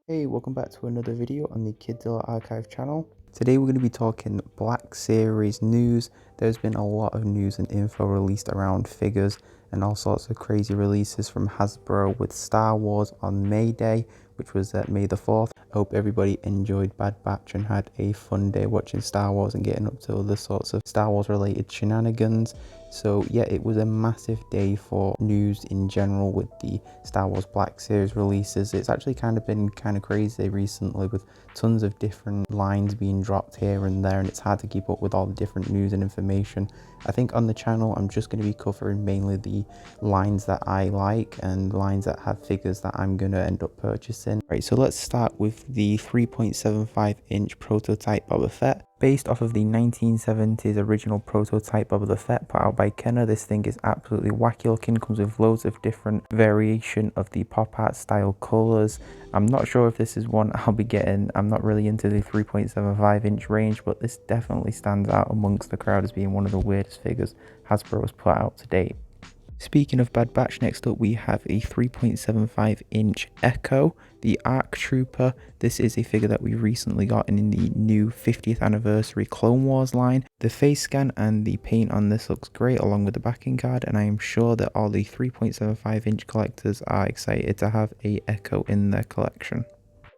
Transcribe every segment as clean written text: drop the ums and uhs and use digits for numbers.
Hey, welcome back to another video on the Kidzilla Archive channel. Today we're going to be talking Black Series news. There's been a lot of news and info released around figures and all sorts of crazy releases from Hasbro with Star Wars on May Day, which was May the 4th. I hope everybody enjoyed Bad Batch and had a fun day watching Star Wars and getting up to other sorts of Star Wars related shenanigans. So yeah, it was a massive day for news in general with the Star Wars Black Series releases. It's actually kind of been kind of crazy recently with tons of different lines being dropped here and there, and it's hard to keep up with all the different news and information. I think on the channel I'm just going to be covering mainly the lines that I like and lines that have figures that I'm going to end up purchasing. Right, so let's start with the 3.75 inch prototype Boba Fett. Based off of the 1970s original prototype Boba Fett put out by Kenner, this thing is absolutely wacky looking, comes with loads of different variation of the pop art style colours. I'm not sure if this is one I'll be getting. I'm not really into the 3.75 inch range, but this definitely stands out amongst the crowd as being one of the weirdest figures Hasbro has put out to date. Speaking of Bad Batch, next up we have a 3.75 inch Echo, the ARC Trooper. This is a figure that we recently got in the new 50th anniversary Clone Wars line. The face scan and the paint on this looks great along with the backing card, and I am sure that all the 3.75 inch collectors are excited to have a Echo in their collection.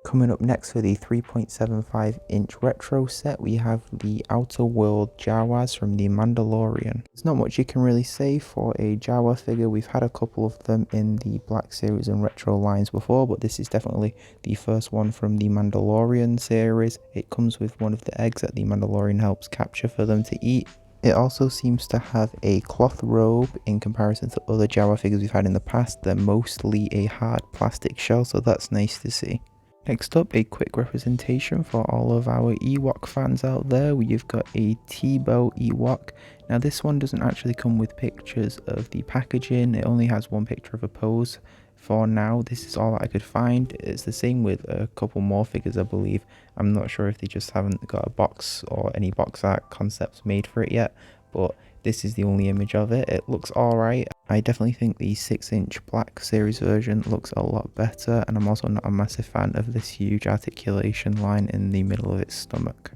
Coming up next for the 3.75 inch retro set, we have the Outer World Jawas from The Mandalorian. There's not much you can really say for a Jawa figure. We've had a couple of them in the Black Series and retro lines before, but this is definitely the first one from the Mandalorian series. It comes with one of the eggs that the Mandalorian helps capture for them to eat. It also seems to have a cloth robe in comparison to other Jawa figures we've had in the past. They're mostly a hard plastic shell, so that's nice to see. Next up, a quick representation for all of our Ewok fans out there. We've got a Teebo Ewok. Now this one doesn't actually come with pictures of the packaging. It only has one picture of a pose. For now, this is all that I could find. It's the same with a couple more figures, I believe. I'm not sure if they just haven't got a box or any box art concepts made for it yet, but this is the only image of it. It looks alright. I definitely think the 6-inch Black Series version looks a lot better, and I'm also not a massive fan of this huge articulation line in the middle of its stomach.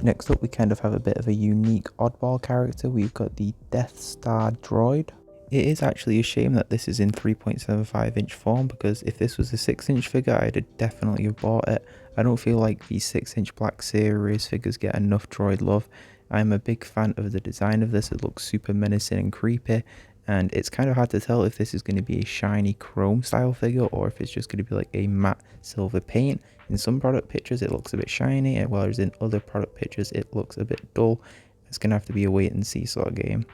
Next up, we kind of have a bit of a unique oddball character. We've got the Death Star droid. It is actually a shame that this is in 3.75 inch form, because if this was a 6-inch figure, I'd have definitely have bought it. I don't feel like the 6-inch Black Series figures get enough droid love. I'm a big fan of the design of this. It looks super menacing and creepy, and it's kind of hard to tell if this is going to be a shiny chrome style figure or if it's just going to be like a matte silver paint. In some product pictures it looks a bit shiny, whereas in other product pictures it looks a bit dull. It's going to have to be a wait and see sort of game.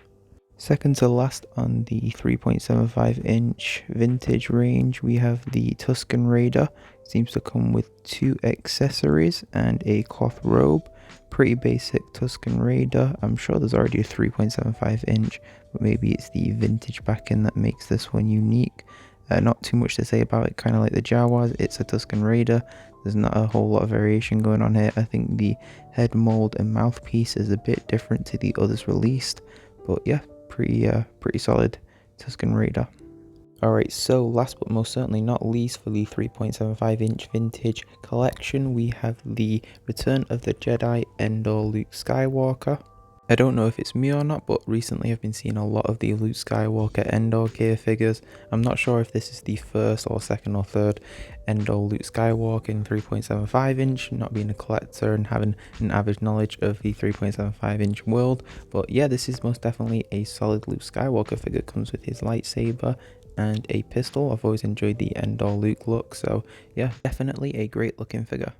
Second to last on the 3.75 inch vintage range, we have the Tusken Raider. Seems to come with 2 accessories and a cloth robe. Pretty basic Tusken Raider. I'm sure there's already a 3.75 inch, but maybe it's the vintage backing that makes this one unique. Not too much to say about it, kind of like the Jawas. It's a Tusken Raider. There's not a whole lot of variation going on here. I think the head mold and mouthpiece is a bit different to the others released, but yeah, pretty solid Tusken Raider. Alright, so last but most certainly not least, for the 3.75 inch vintage collection, we have the Return of the Jedi Endor Luke Skywalker. I don't know if it's me or not, but recently I've been seeing a lot of the Luke Skywalker Endor gear figures. I'm not sure if this is the first or second or third Endor Luke Skywalker in 3.75 inch, not being a collector and having an average knowledge of the 3.75 inch world. But yeah, this is most definitely a solid Luke Skywalker figure. Comes with his lightsaber and a pistol. I've always enjoyed the Endor Luke look, so yeah, definitely a great looking figure.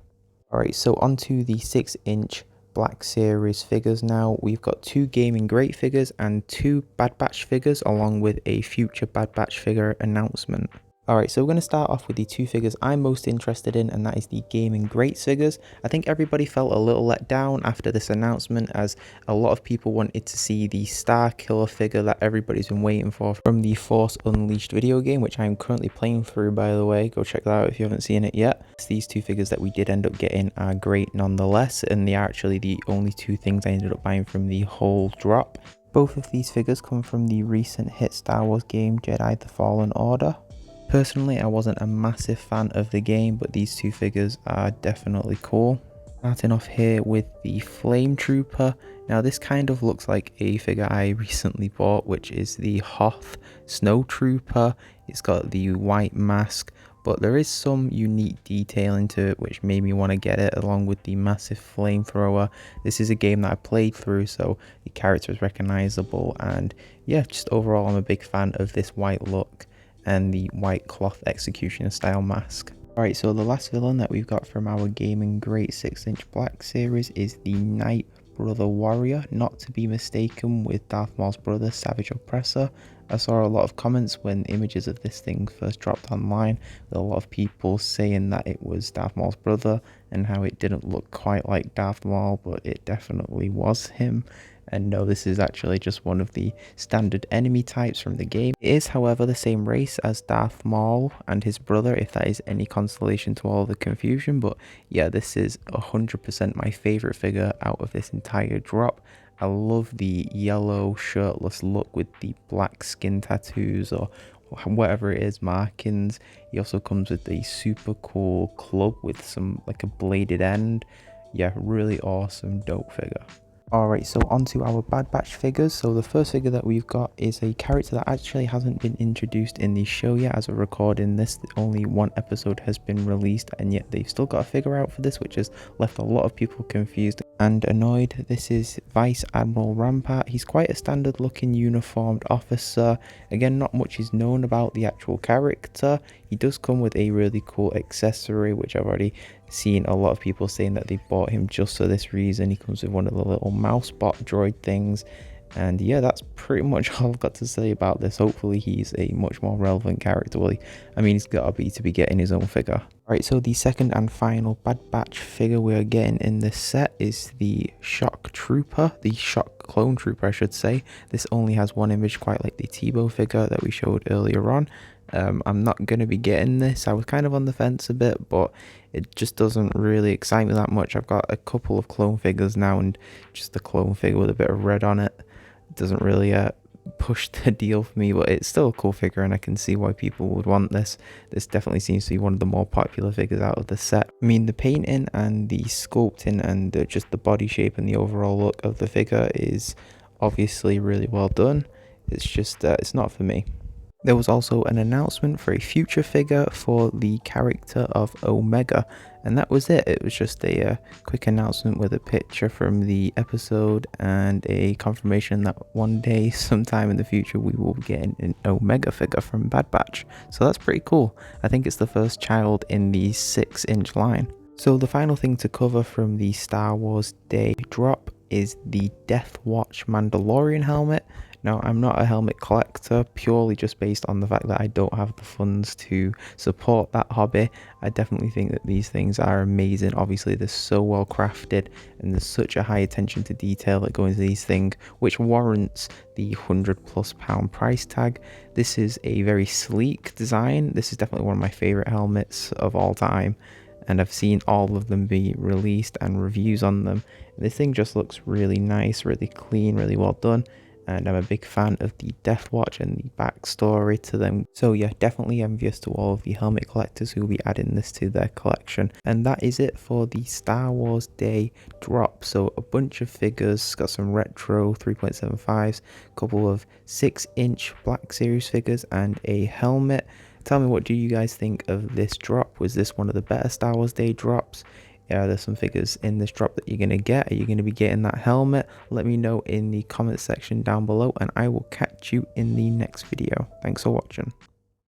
Alright, so onto the 6-inch Black Series figures now. We've got 2 Gaming Great figures and 2 Bad Batch figures, along with a future Bad Batch figure announcement. Alright, so we're going to start off with the 2 figures I'm most interested in, and that is the Gaming Greats figures. I think everybody felt a little let down after this announcement, as a lot of people wanted to see the Star Killer figure that everybody's been waiting for from the Force Unleashed video game, which I'm currently playing through, by the way. Go check that out if you haven't seen it yet. These 2 figures that we did end up getting are great nonetheless, and they are actually the only 2 things I ended up buying from the whole drop. Both of these figures come from the recent hit Star Wars game Jedi: The Fallen Order. Personally, I wasn't a massive fan of the game, but these two figures are definitely cool. Starting off here with the Flame Trooper. Now this kind of looks like a figure I recently bought, which is the Hoth Snow Trooper. It's got the white mask, but there is some unique detailing to it which made me want to get it, along with the massive flamethrower. This is a game that I played through, so the character is recognizable, and yeah, just overall I'm a big fan of this white look and the white cloth executioner style mask. Alright, so the last villain that we've got from our Gaming Great 6-inch Black series is the Night Brother Warrior, not to be mistaken with Darth Maul's brother, Savage Oppressor. I saw a lot of comments when images of this thing first dropped online, with a lot of people saying that it was Darth Maul's brother and how it didn't look quite like Darth Maul, but it definitely was him. And no, this is actually just one of the standard enemy types from the game. It is, however, the same race as Darth Maul and his brother, if that is any consolation to all the confusion. But yeah, this is 100% my favorite figure out of this entire drop. I love the yellow shirtless look with the black skin tattoos or whatever it is, markings. He also comes with a super cool club with some like a bladed end. Yeah, really awesome, dope figure. Alright, so onto our Bad Batch figures. So the first figure that we've got is a character that actually hasn't been introduced in the show yet. As we're recording this, only one episode has been released, and yet they've still got a figure out for this, which has left a lot of people confused and annoyed. This is Vice Admiral Rampart. He's quite a standard looking uniformed officer. Again, not much is known about the actual character. He does come with a really cool accessory, which I've already seen a lot of people saying that they bought him just for this reason. He comes with one of the little mouse bot droid things, and yeah, that's pretty much all I've got to say about this. Hopefully he's a much more relevant character. Well, I mean, he's got to be getting his own figure. Alright, so the second and final Bad Batch figure we're getting in this set is the Shock Trooper, the Shock Clone Trooper I should say. This only has one image, quite like the Tebow figure that we showed earlier on. I'm not going to be getting this. I was kind of on the fence a bit, but it just doesn't really excite me that much. I've got a couple of clone figures now, and just the clone figure with a bit of red on it doesn't really push the deal for me, but it's still a cool figure and I can see why people would want this. This definitely seems to be one of the more popular figures out of the set. I mean, the painting and the sculpting and just the body shape and the overall look of the figure is obviously really well done. It's just it's not for me. There was also an announcement for a future figure for the character of Omega, and that was it. It was just a quick announcement with a picture from the episode and a confirmation that one day, sometime in the future, we will be getting an Omega figure from Bad Batch. So that's pretty cool. I think it's the first child in the 6-inch line. So the final thing to cover from the Star Wars Day drop is the Death Watch Mandalorian helmet. Now, I'm not a helmet collector, purely just based on the fact that I don't have the funds to support that hobby. I definitely think that these things are amazing. Obviously, they're so well crafted and there's such a high attention to detail that goes into these things, which warrants the £100+ price tag. This is a very sleek design. This is definitely one of my favorite helmets of all time, and I've seen all of them be released and reviews on them. This thing just looks really nice, really clean, really well done. And I'm a big fan of the Death Watch and the backstory to them. So yeah, definitely envious to all of the helmet collectors who will be adding this to their collection. And that is it for the Star Wars Day drop. So a bunch of figures, got some retro 3.75s, a couple of 6-inch Black Series figures, and a helmet. Tell me, what do you guys think of this drop? Was this one of the better Star Wars Day drops? Are there some figures in this drop that you're going to get? Are you going to be getting that helmet? Let me know in the comment section down below, and I will catch you in the next video. Thanks for watching.